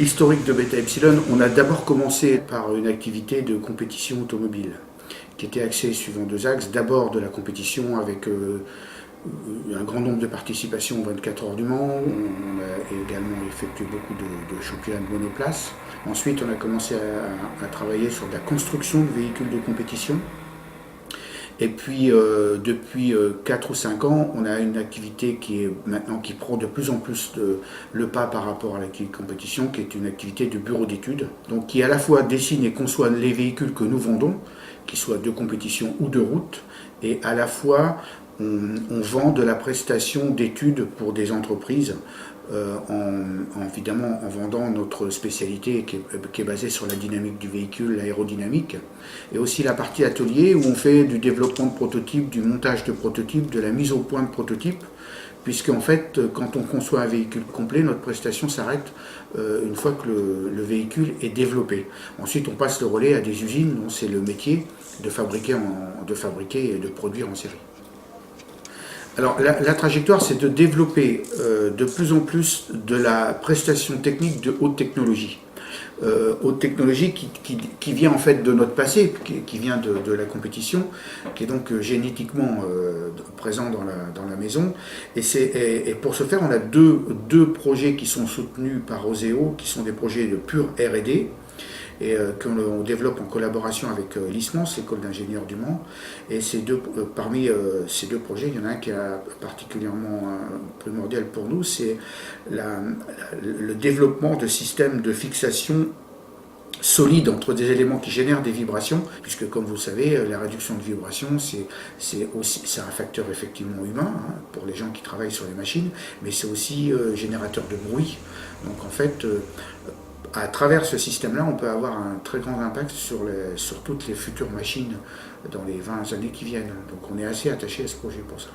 l'historique de Beta Epsilon, on a d'abord commencé par une activité de compétition automobile qui était axée suivant deux axes. D'abord de la compétition avec un grand nombre de participations aux 24 heures du Mans. On a également effectué beaucoup de championnats de monoplace. Ensuite, on a commencé à travailler sur de la construction de véhicules de compétition. Et puis, depuis 4 ou 5 ans, on a une activité qui prend de plus en plus le pas par rapport à l'activité de compétition, qui est une activité de bureau d'études, donc qui à la fois dessine et conçoit les véhicules que nous vendons, qu'ils soient de compétition ou de route, et à la fois on vend de la prestation d'études pour des entreprises, évidemment en vendant notre spécialité qui est basée sur la dynamique du véhicule, l'aérodynamique, et aussi la partie atelier où on fait du développement de prototypes, du montage de prototypes, de la mise au point de prototypes, puisque en fait, quand on conçoit un véhicule complet, notre prestation s'arrête une fois que le véhicule est développé. Ensuite, on passe le relais à des usines dont c'est le métier de fabriquer et de produire en série. Alors la trajectoire, c'est de développer de plus en plus de la prestation technique de haute technologie. Haute technologie qui vient en fait de notre passé, qui vient de la compétition, qui est donc génétiquement présent dans la maison. Et pour ce faire, on a deux projets qui sont soutenus par Oseo, qui sont des projets de pure R&D, et qu'on développe en collaboration avec l'ISMANS, l'école d'ingénieurs du Mans. Et parmi ces deux projets, il y en a un qui est particulièrement primordial pour nous, c'est le développement de systèmes de fixation solide entre des éléments qui génèrent des vibrations, puisque comme vous le savez, la réduction de vibrations, c'est un facteur effectivement humain, hein, pour les gens qui travaillent sur les machines, mais c'est aussi générateur de bruit. Donc en fait, à travers ce système-là, on peut avoir un très grand impact sur toutes les futures machines dans les 20 années qui viennent. Donc on est assez attaché à ce projet pour ça.